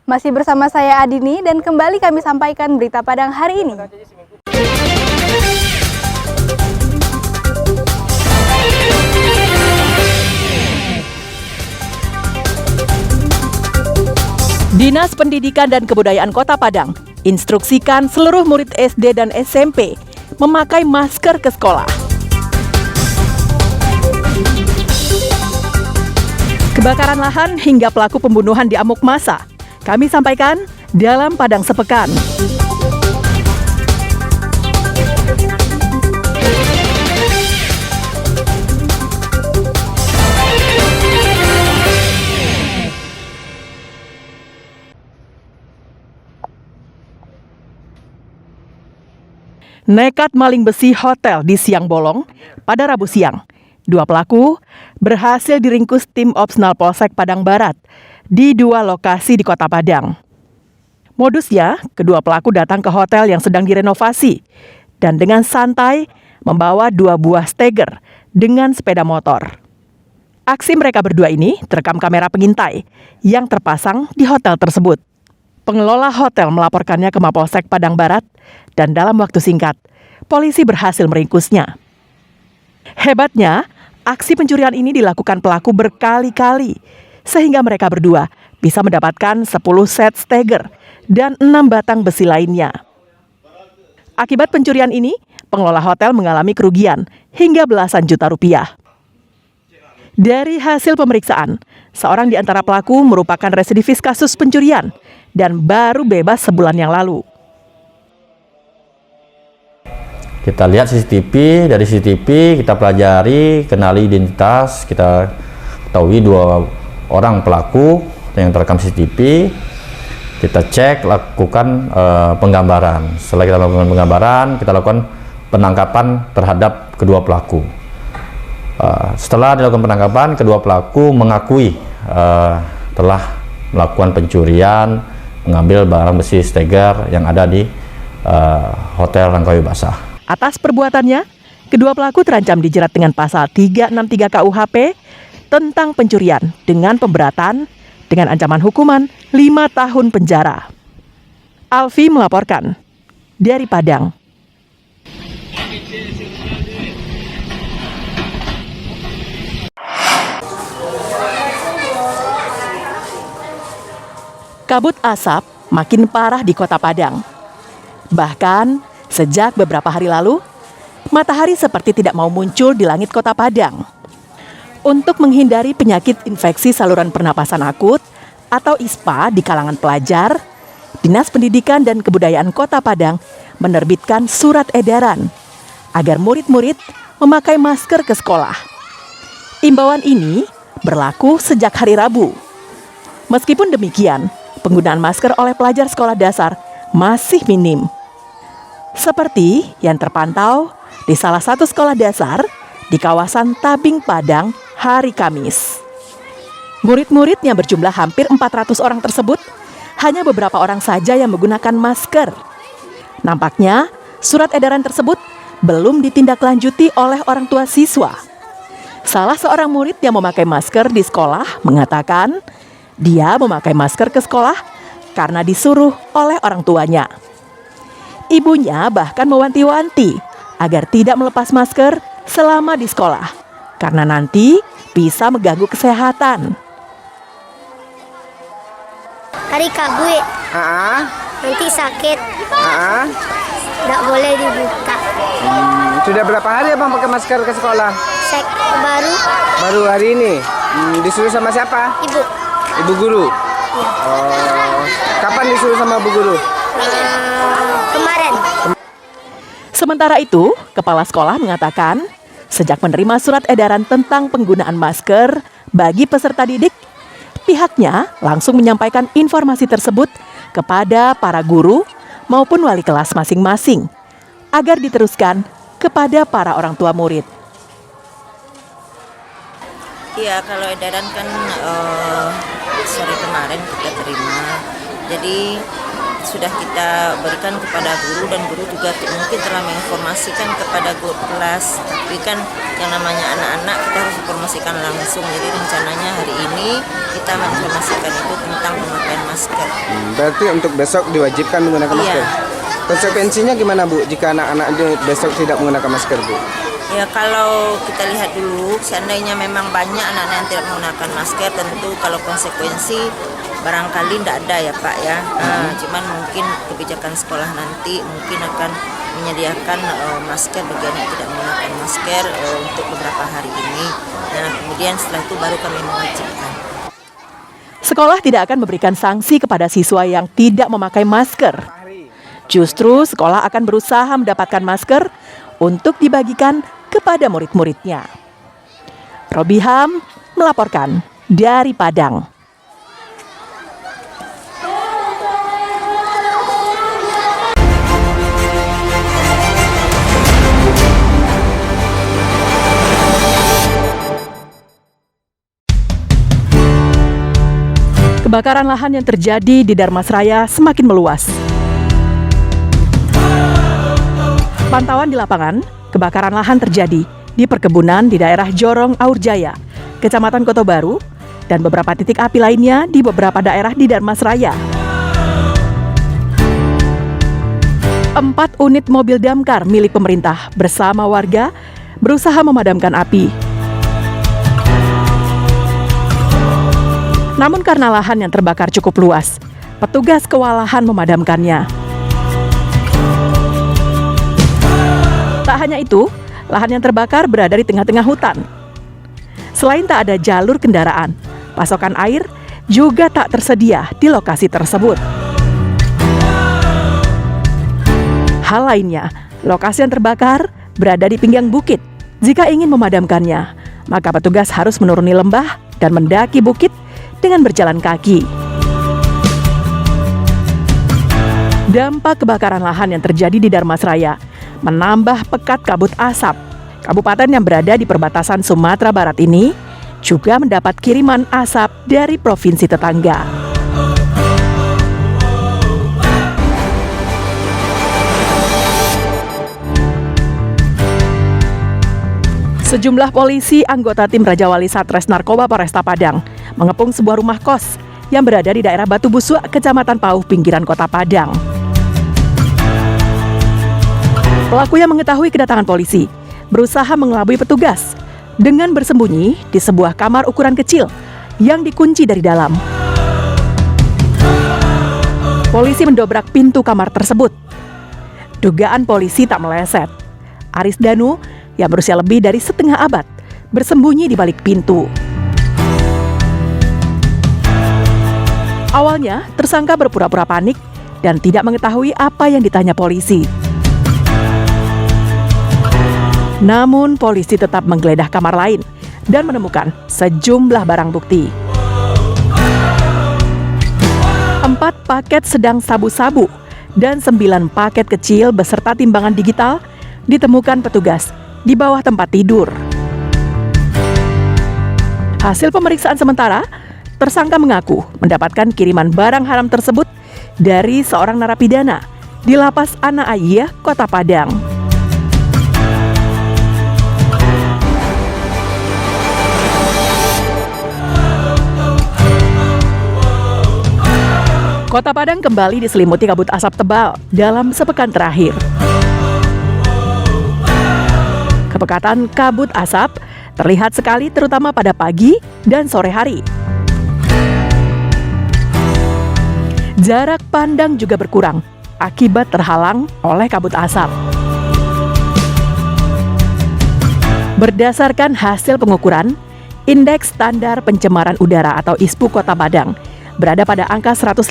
Masih bersama saya Adini dan kembali kami sampaikan berita Padang hari ini. Dinas Pendidikan dan Kebudayaan Kota Padang instruksikan seluruh murid SD dan SMP memakai masker ke sekolah. Kebakaran lahan hingga pelaku pembunuhan di amuk massa kami sampaikan dalam Padang Sepekan. Nekat maling besi hotel di Siang Bolong pada Rabu siang. Dua pelaku berhasil diringkus tim Opsnal Polsek Padang Barat di dua lokasi di Kota Padang. Modusnya, kedua pelaku datang ke hotel yang sedang direnovasi dan dengan santai membawa dua buah steger dengan sepeda motor. Aksi mereka berdua ini terekam kamera pengintai yang terpasang di hotel tersebut. Pengelola hotel melaporkannya ke Mapolsek Padang Barat dan dalam waktu singkat, polisi berhasil meringkusnya. Hebatnya, aksi pencurian ini dilakukan pelaku berkali-kali, sehingga mereka berdua bisa mendapatkan 10 set steger dan 6 batang besi lainnya. Akibat pencurian ini, pengelola hotel mengalami kerugian hingga belasan juta rupiah. Dari hasil pemeriksaan, seorang di antara pelaku merupakan residivis kasus pencurian dan baru bebas sebulan yang lalu. Kita lihat CCTV, dari CCTV kita pelajari, kenali identitas, kita ketahui dua orang pelaku yang terekam CCTV. Kita cek, lakukan penggambaran. Setelah kita lakukan penggambaran, kita lakukan penangkapan terhadap kedua pelaku. Setelah dilakukan penangkapan, kedua pelaku mengakui telah melakukan pencurian, mengambil barang besi steger yang ada di Hotel Langkawi Basah. Atas perbuatannya, kedua pelaku terancam dijerat dengan pasal 363 KUHP tentang pencurian dengan pemberatan dengan ancaman hukuman 5 tahun penjara. Alfi melaporkan dari Padang. Kabut asap makin parah di Kota Padang. Bahkan sejak beberapa hari lalu, matahari seperti tidak mau muncul di langit Kota Padang. Untuk menghindari penyakit infeksi saluran pernapasan akut atau ISPA di kalangan pelajar, Dinas Pendidikan dan Kebudayaan Kota Padang menerbitkan surat edaran agar murid-murid memakai masker ke sekolah. Imbauan ini berlaku sejak hari Rabu. Meskipun demikian, penggunaan masker oleh pelajar sekolah dasar masih minim. Seperti yang terpantau di salah satu sekolah dasar di kawasan Tabing Padang hari Kamis. Murid-murid yang berjumlah hampir 400 orang tersebut, hanya beberapa orang saja yang menggunakan masker. Nampaknya surat edaran tersebut belum ditindaklanjuti oleh orang tua siswa. Salah seorang murid yang memakai masker di sekolah mengatakan dia memakai masker ke sekolah karena disuruh oleh orang tuanya. Ibunya bahkan mewanti-wanti agar tidak melepas masker selama di sekolah, karena nanti bisa mengganggu kesehatan. Hari Kabu nanti sakit, nggak boleh dibuka. Sudah berapa hari abang pakai masker ke sekolah? Baru hari ini. Disuruh sama siapa? Ibu guru. Ya. Oh, kapan disuruh sama Bu guru? Kemarin. Sementara itu, kepala sekolah mengatakan, sejak menerima surat edaran tentang penggunaan masker bagi peserta didik, pihaknya langsung menyampaikan informasi tersebut kepada para guru maupun wali kelas masing-masing agar diteruskan kepada para orang tua murid. Iya, kalau edaran kan sore kemarin kita terima. Jadi sudah kita berikan kepada guru, dan guru juga mungkin telah menginformasikan kepada guru kelas. Tapi kan yang namanya anak-anak kita harus informasikan langsung. Jadi rencananya hari ini kita menginformasikan itu tentang pemakaian masker. Berarti untuk besok diwajibkan menggunakan masker? Iya. Konsekuensinya gimana Bu jika anak-anak besok tidak menggunakan masker Bu? Ya, kalau kita lihat dulu, seandainya memang banyak anak-anak yang tidak menggunakan masker, tentu kalau konsekuensi barangkali tidak ada ya Pak ya. Cuman mungkin kebijakan sekolah nanti mungkin akan menyediakan masker bagi anak yang tidak menggunakan masker untuk beberapa hari ini. Nah, kemudian setelah itu baru kami mewajibkan. Sekolah tidak akan memberikan sanksi kepada siswa yang tidak memakai masker. Justru sekolah akan berusaha mendapatkan masker untuk dibagikan kepada murid-muridnya. Robiham melaporkan dari Padang. Kebakaran lahan yang terjadi di Darmasraya semakin meluas. Pantauan di lapangan, kebakaran lahan terjadi di perkebunan di daerah Jorong Aurjaya, Kecamatan Kota Baru, dan beberapa titik api lainnya di beberapa daerah di Darmasraya. 4 unit mobil damkar milik pemerintah bersama warga berusaha memadamkan api. Namun karena lahan yang terbakar cukup luas, petugas kewalahan memadamkannya. Tak hanya itu, lahan yang terbakar berada di tengah-tengah hutan. Selain tak ada jalur kendaraan, pasokan air juga tak tersedia di lokasi tersebut. Hal lainnya, lokasi yang terbakar berada di pinggang bukit. Jika ingin memadamkannya, maka petugas harus menuruni lembah dan mendaki bukit dengan berjalan kaki. Dampak kebakaran lahan yang terjadi di Darmasraya menambah pekat kabut asap. Kabupaten yang berada di perbatasan Sumatera Barat ini juga mendapat kiriman asap dari provinsi tetangga. Sejumlah polisi anggota tim Raja Wali Satres Narkoba Polresta Padang mengepung sebuah rumah kos yang berada di daerah Batu Busuk, Kecamatan Pauh, pinggiran Kota Padang. Pelaku yang mengetahui kedatangan polisi berusaha mengelabui petugas dengan bersembunyi di sebuah kamar ukuran kecil yang dikunci dari dalam. Polisi mendobrak pintu kamar tersebut. Dugaan polisi tak meleset. Aris Danu yang berusia lebih dari setengah abad bersembunyi di balik pintu. Awalnya, tersangka berpura-pura panik dan tidak mengetahui apa yang ditanya polisi. Namun, polisi tetap menggeledah kamar lain dan menemukan sejumlah barang bukti. 4 paket sedang sabu-sabu dan 9 paket kecil beserta timbangan digital ditemukan petugas di bawah tempat tidur. Hasil pemeriksaan sementara, tersangka mengaku mendapatkan kiriman barang haram tersebut dari seorang narapidana di Lapas Anak Ayah, Kota Padang. Kota Padang kembali diselimuti kabut asap tebal dalam sepekan terakhir. Kepekatan kabut asap terlihat sekali terutama pada pagi dan sore hari. Jarak pandang juga berkurang akibat terhalang oleh kabut asap. Berdasarkan hasil pengukuran, Indeks Standar Pencemaran Udara atau ISPU Kota Padang berada pada angka 150.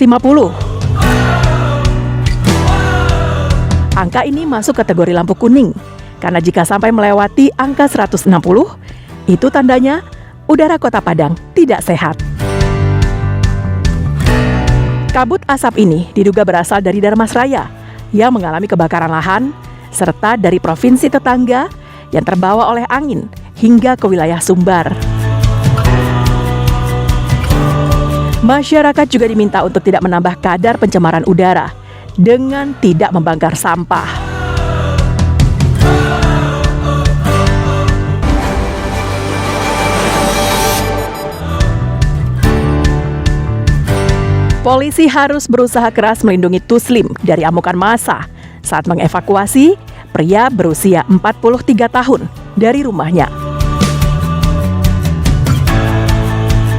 Angka ini masuk kategori lampu kuning, karena jika sampai melewati angka 160, itu tandanya udara Kota Padang tidak sehat. Kabut asap ini diduga berasal dari Darmasraya yang mengalami kebakaran lahan, serta dari provinsi tetangga yang terbawa oleh angin hingga ke wilayah Sumbar. Masyarakat juga diminta untuk tidak menambah kadar pencemaran udara dengan tidak membakar sampah. Polisi harus berusaha keras melindungi Tuslim dari amukan massa saat mengevakuasi pria berusia 43 tahun dari rumahnya.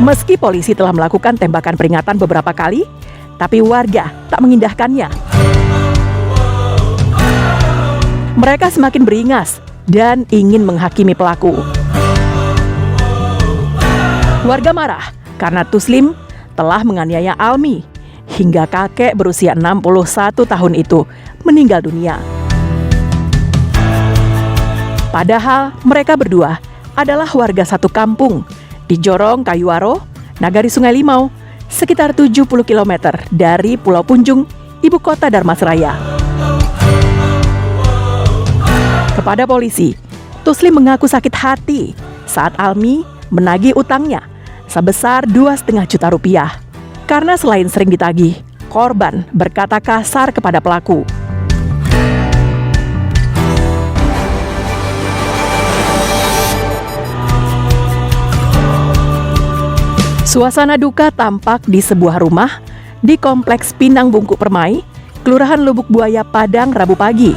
Meski polisi telah melakukan tembakan peringatan beberapa kali, tapi warga tak mengindahkannya. Mereka semakin beringas dan ingin menghakimi pelaku. Warga marah karena Tuslim telah menganiaya Almi hingga kakek berusia 61 tahun itu meninggal dunia. Padahal mereka berdua adalah warga satu kampung di Jorong Kayuaro, Nagari Sungai Limau, sekitar 70 km dari Pulau Punjung, ibu kota Dharmasraya. Kepada polisi, Tuslim mengaku sakit hati saat Almi menagih utangnya sebesar 2,5 juta rupiah. Karena selain sering ditagih, korban berkata kasar kepada pelaku. Suasana duka tampak di sebuah rumah di Kompleks Pinang Bungkuk Permai, Kelurahan Lubuk Buaya, Padang, Rabu pagi.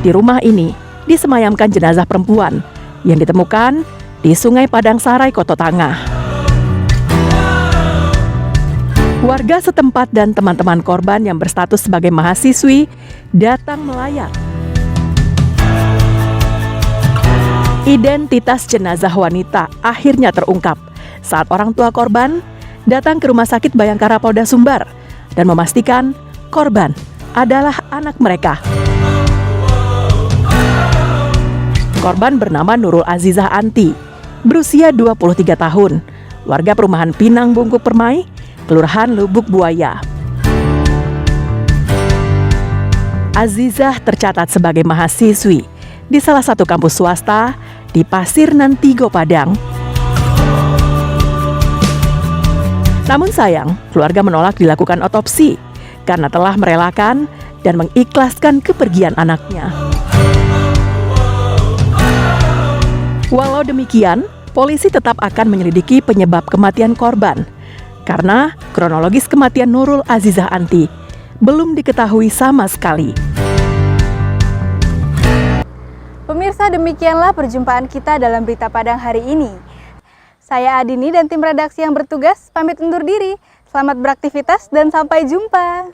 Di rumah ini disemayamkan jenazah perempuan yang ditemukan di Sungai Padang Sarai, Koto Tangah. Warga setempat dan teman-teman korban yang berstatus sebagai mahasiswi datang melayat. Identitas jenazah wanita akhirnya terungkap saat orang tua korban datang ke Rumah Sakit Bayangkara Polda Sumbar dan memastikan korban adalah anak mereka. Korban bernama Nurul Azizah Anti, berusia 23 tahun, warga perumahan Pinang Bungkuk Permai, Kelurahan Lubuk Buaya. Azizah tercatat sebagai mahasiswi di salah satu kampus swasta di Pasir Nantigo, Padang. Namun sayang, keluarga menolak dilakukan otopsi karena telah merelakan dan mengikhlaskan kepergian anaknya. Walau demikian, polisi tetap akan menyelidiki penyebab kematian korban karena kronologis kematian Nurul Azizah Anti belum diketahui sama sekali. Pemirsa, demikianlah perjumpaan kita dalam Berita Padang hari ini. Saya Adini dan tim redaksi yang bertugas pamit undur diri. Selamat beraktivitas dan sampai jumpa.